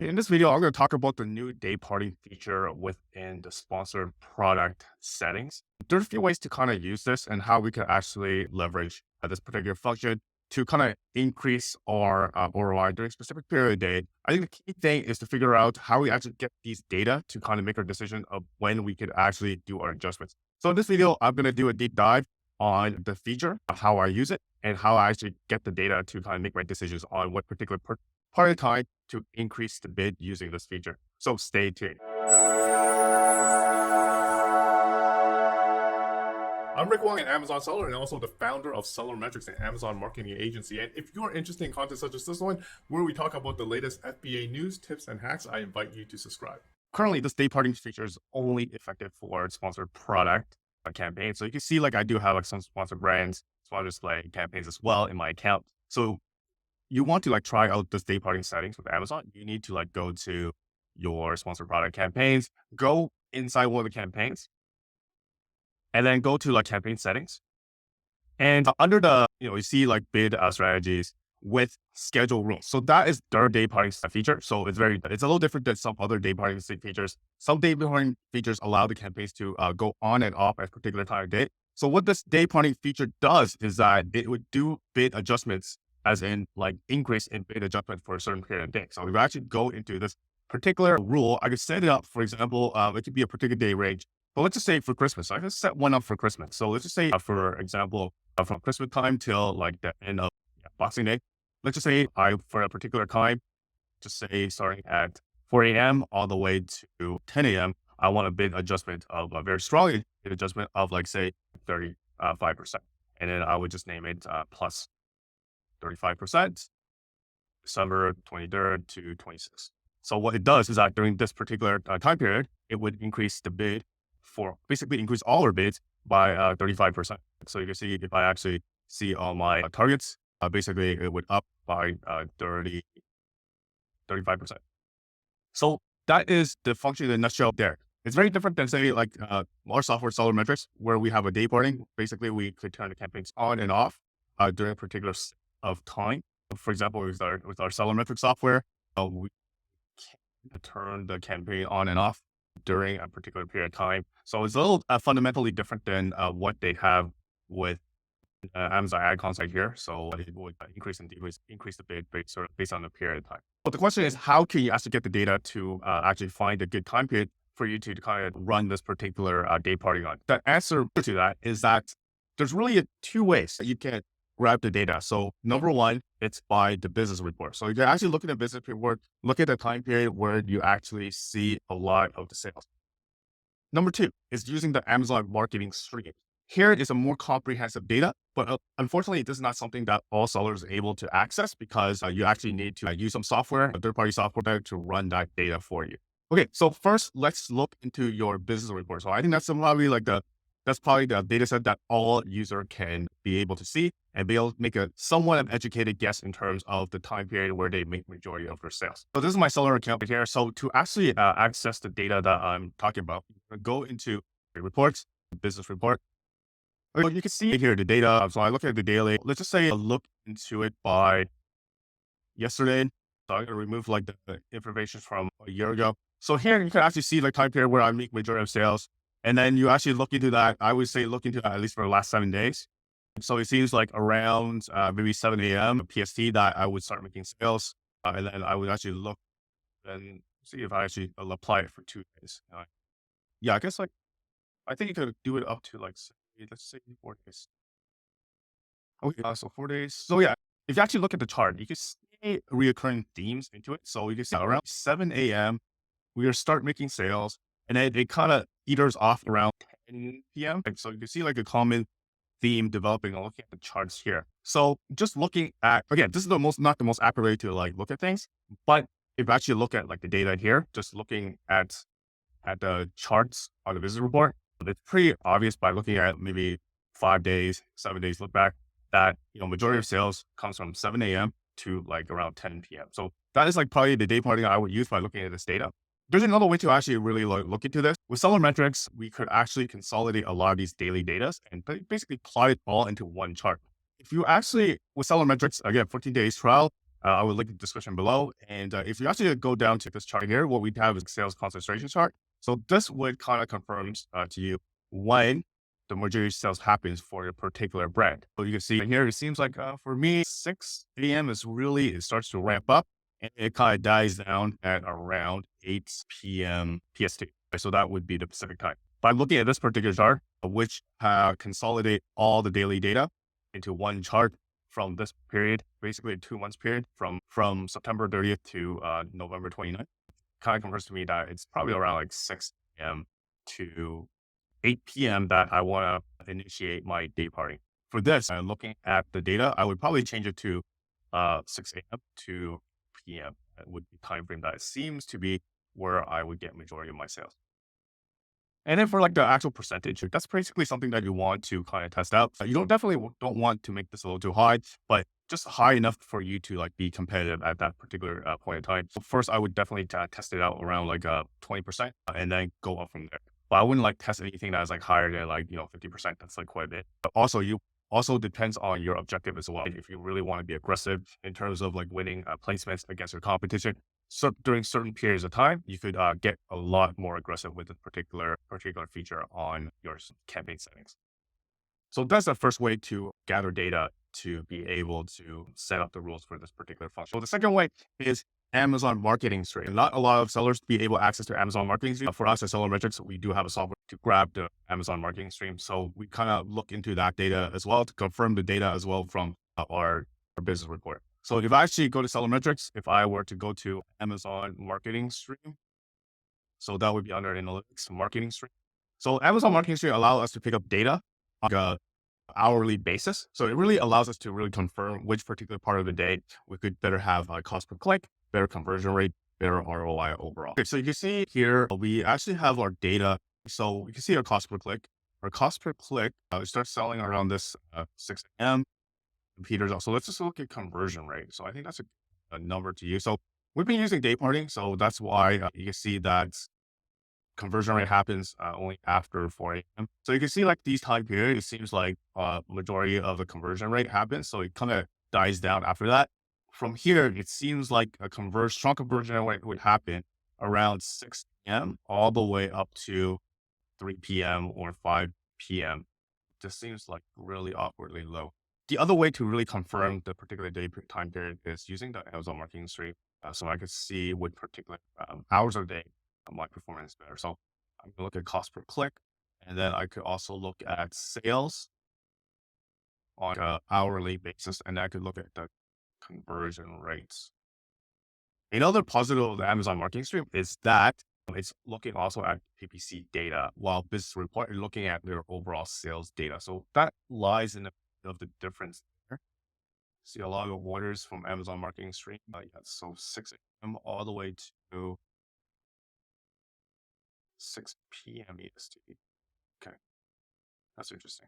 In this video, I'm going to talk about the new Dayparting feature within the sponsored product settings. There's a few ways to kind of use this and how we can actually leverage this particular function to kind of increase our ROI during a specific period of day. I think the key thing is to figure out how we actually get these data to kind of make our decision of when we could actually do our adjustments. So in this video, I'm going to do a deep dive on the feature, how I use it, and how I actually get the data to kind of make my decisions on what particular part of the time to increase the bid using this feature. So stay tuned. I'm Rick Wong, an Amazon seller and also the founder of SellerMetrics, an Amazon marketing agency. And if you're interested in content such as this one, where we talk about the latest FBA news, tips, and hacks, I invite you to subscribe. Currently, this Dayparting feature is only effective for sponsored product campaigns. So you can see I do have some sponsored brands, sponsored display campaigns as well in my account. So you want to try out this Dayparting settings with Amazon. You need to go to your sponsored product campaigns, go inside one of the campaigns, and then go to campaign settings. And under the, you see bid strategies with schedule rules. So that is their Dayparting feature. So it's a little different than some other Dayparting features. Some Dayparting features allow the campaigns to go on and off at a particular time of day. So what this Dayparting feature does is that it would do bid adjustments, as in increase in bid adjustment for a certain period of day. So if I actually go into this particular rule, I could set it up, for example, it could be a particular day range. But let's just say for Christmas, so I can set one up for Christmas. So let's just say, for example, from Christmas time till the end of Boxing Day, let's just say for a particular time, just say starting at 4 a.m. all the way to 10 a.m., I want a bid adjustment of a very strong bid adjustment of say 35%. And then I would just name it plus 35%, December 23rd to 26th. So what it does is that during this particular time period, it would increase the bid basically increase all our bids by 35%. So you can see if I actually see all my targets, basically it would up by 35%. So that is the function in a nutshell there. It's very different than say our software SellerMetrics, where we have a Dayparting. Basically, we could turn the campaigns on and off during a particular of time. For example, with our SellerMetrics software, we can turn the campaign on and off during a particular period of time. So it's a little fundamentally different than what they have with Amazon ACoS right here. So it would increase and increase the bid based on the period of time. But the question is, how can you actually get the data to actually find a good time period for you to kind of run this particular Dayparting on? The answer to that is that there's really two ways that you can grab the data. So number one, it's by the business report. So you can actually look at the business report, look at the time period where you actually see a lot of the sales. Number two is using the Amazon marketing stream. Here is a more comprehensive data, but unfortunately, this is not something that all sellers are able to access because you actually need to use some software, a third-party software to run that data for you. Okay, so first, let's look into your business report. So I think that's probably that's probably the data set that all user can be able to see and be able to make a somewhat of educated guess in terms of the time period where they make majority of their sales. So this is my seller account right here. So to actually access the data that I'm talking about, go into the reports, business report. You can see here the data. So I look at the daily. Let's just say I look into it by yesterday. So I'm going to remove the information from a year ago. So here you can actually see the time period where I make majority of sales. And then you actually look into that. I would say look into that at least for the last 7 days. So it seems around maybe 7 a.m. PST that I would start making sales. And then I would actually look and see if I actually apply it for 2 days. Yeah, I guess I think you could do it up to let's say 4 days. Okay, so 4 days. So yeah, if you actually look at the chart, you can see reoccurring themes into it. So you can see around 7 a.m. we start making sales. And then it kind of peters off around 10 p.m. So you can see a common theme developing. I'm looking at the charts here. So just looking at, again, this is not the most accurate way to look at things, but if you actually look at the data here, just looking at the charts on the business report, it's pretty obvious by looking at maybe 5 days, 7 days look back that, majority of sales comes from 7 a.m. to around 10 p.m. So that is probably the Dayparting I would use by looking at this data. There's another way to actually really look into this. With SellerMetrics, we could actually consolidate a lot of these daily data and basically plot it all into one chart. If you actually, with SellerMetrics, again, 14 days trial, I will link in the description below. And if you actually go down to this chart here, what we have is sales concentration chart. So this would kind of confirms to you when the majority sales happens for a particular brand. So you can see here, it seems like for me, 6 a.m. is really, it starts to ramp up and it kind of dies down at around 8 p.m. PST. So that would be the Pacific time. By looking at this particular chart, which consolidate all the daily data into one chart from this period, basically a 2 months period from September 30th to November 29th, kind of confirms to me that it's probably around like 6 a.m. to 8 p.m. that I want to initiate my day party. For this, looking at the data, I would probably change it to 6 a.m. to p.m. That would be time frame that seems to be where I would get majority of my sales. And then for like the actual percentage, that's basically something that you want to kind of test out. You don't want to make this a little too high, but just high enough for you to like be competitive at that particular point in time. So first, I would definitely test it out around like 20% and then go up from there. But I wouldn't like test anything that's like higher than like, 50%. That's like quite a bit. But also depends on your objective as well. If you really want to be aggressive in terms of like winning placements against your competition, so during certain periods of time, you could get a lot more aggressive with a particular feature on your campaign settings. So that's the first way to gather data to be able to set up the rules for this particular function. So the second way is Amazon Marketing Stream. Not a lot of sellers be able to access to Amazon Marketing Stream. For us at SellerMetrics, we do have a software to grab the Amazon Marketing Stream. So we kind of look into that data as well to confirm the data as well from our business report. So if I actually go to SellerMetrics, if I were to go to Amazon Marketing Stream, so that would be under Analytics Marketing Stream. So Amazon Marketing Stream allows us to pick up data on a hourly basis. So it really allows us to really confirm which particular part of the day we could better have cost per click, better conversion rate, better ROI overall. Okay, so you can see here, we actually have our data. So you can see our cost per click. Our cost per click starts selling around this 6 a.m. Peter's. So let's just look at conversion rate. So I think that's a number to use. So we've been using Dayparting. So that's why you can see that conversion rate happens only after 4 a.m. So you can see like these time periods, it seems like majority of the conversion rate happens. So it kind of dies down after that. From here, it seems like a strong conversion rate would happen around 6 a.m. all the way up to 3 p.m. or 5 p.m. Just seems like really awkwardly low. The other way to really confirm the particular day time period is using the Amazon Marketing Stream. So I could see what particular hours of the day my performance is better. So I'm gonna look at cost per click, and then I could also look at sales on an hourly basis, and I could look at the conversion rates. Another positive of the Amazon Marketing Stream is that it's looking also at PPC data, while Business Report is looking at their overall sales data. So that lies in of the difference there. See a lot of orders from Amazon Marketing Stream. Yeah, so 6 a.m. all the way to 6 p.m. EST. Okay, that's interesting.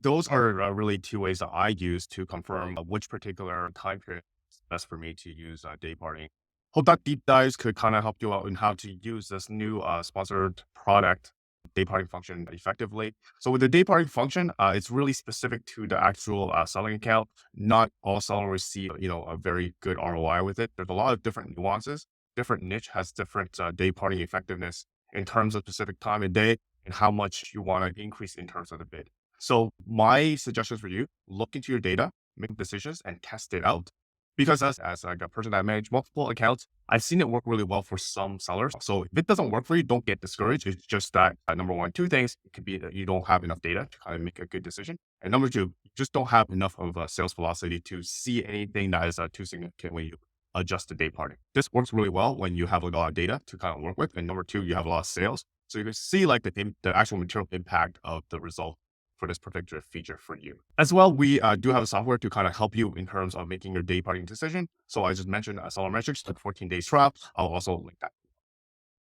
Those are really two ways that I use to confirm which particular time period is best for me to use Dayparting. Hope that deep dives could kind of help you out in how to use this new sponsored product Dayparting function effectively. So with the Dayparting function, it's really specific to the actual selling account. Not all sellers see, a very good ROI with it. There's a lot of different nuances. Different niche has different Dayparting effectiveness in terms of specific time of day and how much you want to increase in terms of the bid. So my suggestions for you, look into your data, make decisions and test it out. Because as like a person that manage multiple accounts, I've seen it work really well for some sellers. So if it doesn't work for you, don't get discouraged. It's just that number one, two things. It could be that you don't have enough data to kind of make a good decision. And number two, you just don't have enough of a sales velocity to see anything that is too significant when you adjust the Dayparting. This works really well when you have a lot of data to kind of work with. And number two, you have a lot of sales. So you can see like the actual material impact of the result for this particular feature for you. As well, we do have a software to kind of help you in terms of making your Dayparting decision. So I just mentioned SellerMetrics, the 14 days trial. I'll also link that.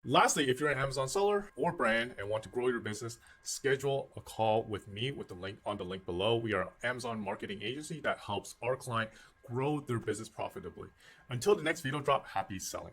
Lastly, if you're an Amazon seller or brand and want to grow your business, schedule a call with me with the link on the link below. We are an Amazon marketing agency that helps our client grow their business profitably. Until the next video drop, happy selling.